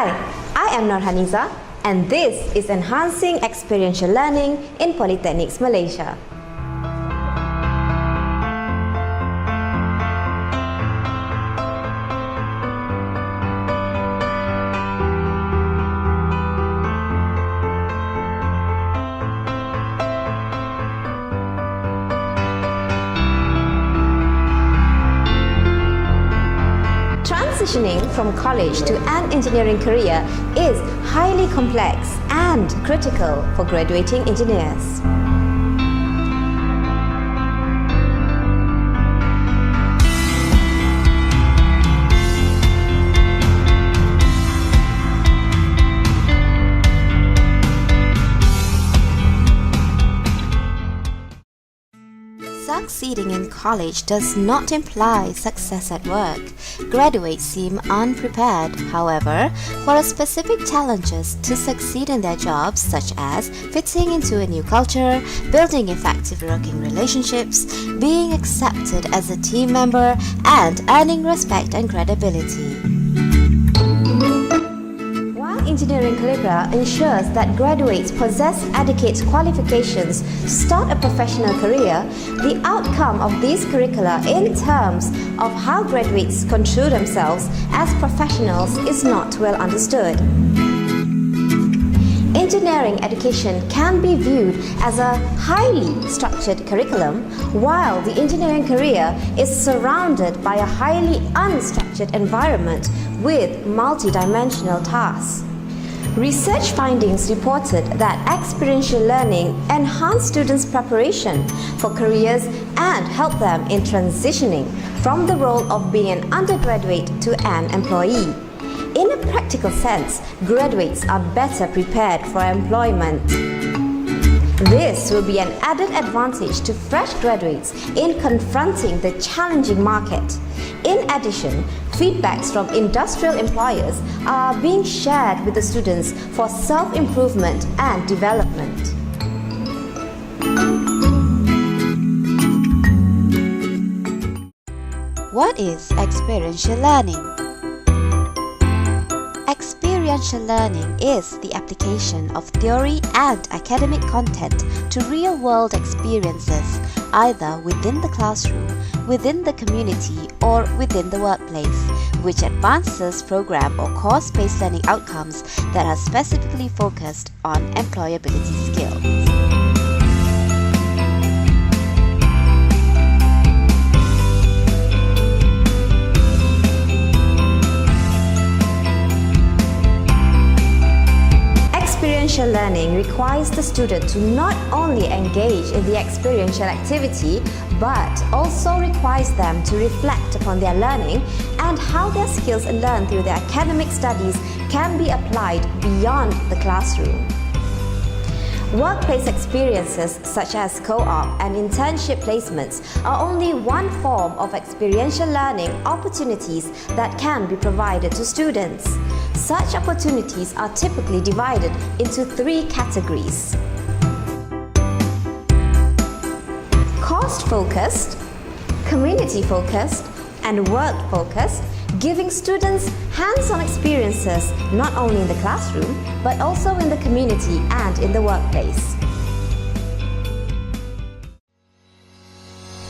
Hi, I am Nurhaniza, and this is Enhancing Experiential Learning in Polytechnics, Malaysia. Transitioning from college to an engineering career is highly complex and critical for graduating engineers. Succeeding in college does not imply success at work. Graduates seem unprepared, however, for specific challenges to succeed in their jobs, such as fitting into a new culture, building effective working relationships, being accepted as a team member, and earning respect and credibility. Engineering curricula ensures that graduates possess adequate qualifications to start a professional career. The outcome of these curricula in terms of how graduates control themselves as professionals is not well understood. Engineering education can be viewed as a highly structured curriculum, while the engineering career is surrounded by a highly unstructured environment with multidimensional tasks. Research findings reported that experiential learning enhanced students' preparation for careers and helped them in transitioning from the role of being an undergraduate to an employee. In a practical sense, graduates are better prepared for employment. This will be an added advantage to fresh graduates in confronting the challenging market. In addition, feedbacks from industrial employers are being shared with the students for self-improvement and development. What is experiential learning? Experiential learning is the application of theory and academic content to real-world experiences, either within the classroom, within the community, or within the workplace, which advances program or course-based learning outcomes that are specifically focused on employability skills. Experiential learning requires the student to not only engage in the experiential activity, but also requires them to reflect upon their learning and how their skills learned through their academic studies can be applied beyond the classroom. Workplace experiences such as co-op and internship placements are only one form of experiential learning opportunities that can be provided to students. Such opportunities are typically divided into three categories: cost-focused, community-focused, and work-focused, giving students hands-on experiences not only in the classroom, but also in the community and in the workplace.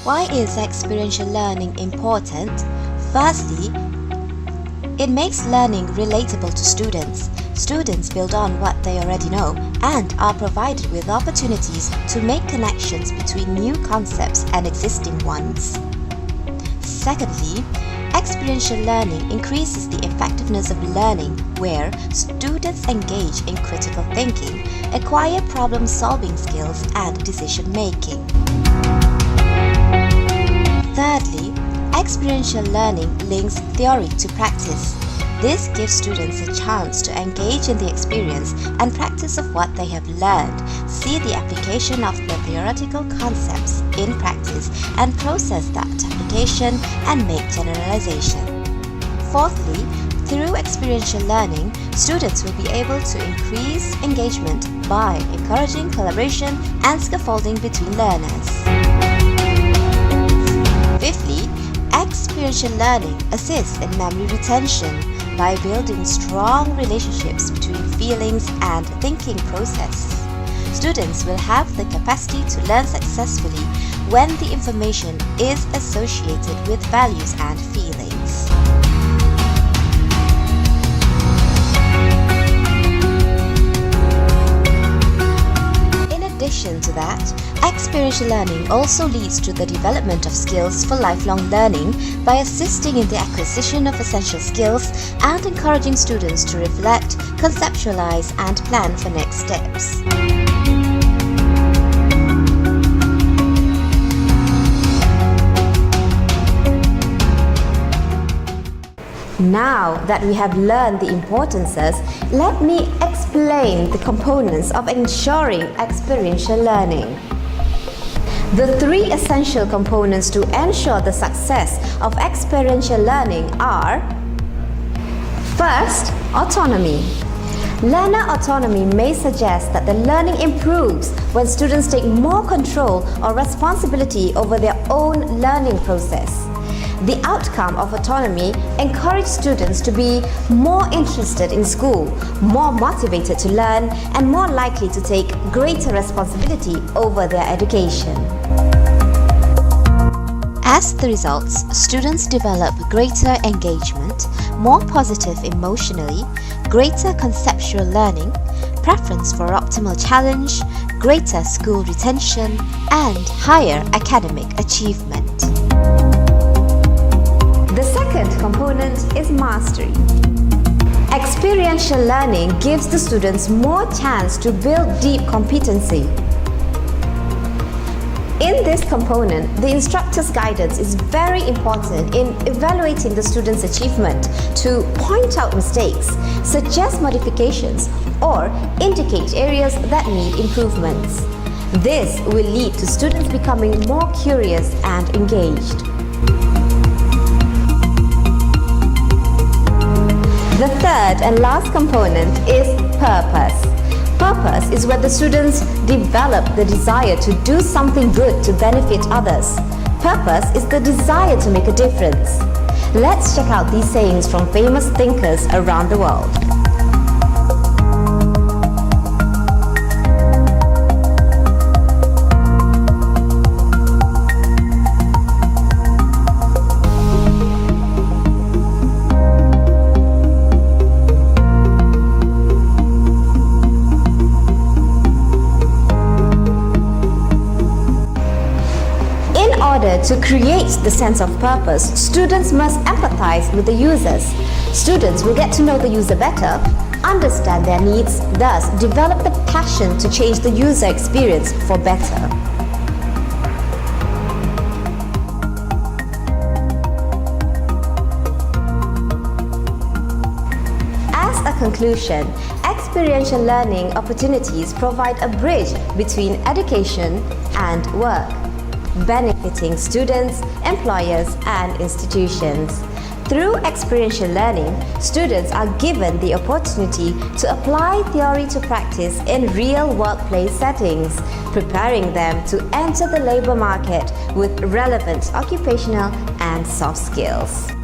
Why is experiential learning important? Firstly, it makes learning relatable to students. Students build on what they already know and are provided with opportunities to make connections between new concepts and existing ones. Secondly, experiential learning increases the effectiveness of learning, where students engage in critical thinking, acquire problem-solving skills, and decision-making. Thirdly, experiential learning links theory to practice. This gives students a chance to engage in the experience and practice of what they have learned, see the application of the theoretical concepts in practice, and process that application and make generalization. Fourthly, through experiential learning, students will be able to increase engagement by encouraging collaboration and scaffolding between learners. Fifthly, experiential learning assists in memory retention. by building strong relationships between feelings and thinking process. Students will have the capacity to learn successfully when the information is associated with values and feelings. In addition to that, experiential learning also leads to the development of skills for lifelong learning by assisting in the acquisition of essential skills and encouraging students to reflect, conceptualize, and plan for next steps. Now that we have learned the importances, let me explain the components of ensuring experiential learning. The three essential components to ensure the success of experiential learning are: first, autonomy. Learner autonomy may suggest that the learning improves when students take more control or responsibility over their own learning process. The outcome of autonomy encourages students to be more interested in school, more motivated to learn, and more likely to take greater responsibility over their education. As the results, students develop greater engagement, more positive emotionally, greater conceptual learning, preference for optimal challenge, greater school retention, and higher academic achievement. The second component is mastery. Experiential learning gives the students more chance to build deep competency. In this component, the instructor's guidance is very important in evaluating the student's achievement to point out mistakes, suggest modifications, or indicate areas that need improvements. This will lead to students becoming more curious and engaged. The third and last component is purpose. Purpose is where the students develop the desire to do something good to benefit others. Purpose is the desire to make a difference. Let's check out these sayings from famous thinkers around the world. To create the sense of purpose, students must empathize with the users. Students will get to know the user better, understand their needs, thus develop the passion to change the user experience for better. As a conclusion, experiential learning opportunities provide a bridge between education and work, benefiting students, employers, and institutions. Through experiential learning, students are given the opportunity to apply theory to practice in real workplace settings, preparing them to enter the labor market with relevant occupational and soft skills.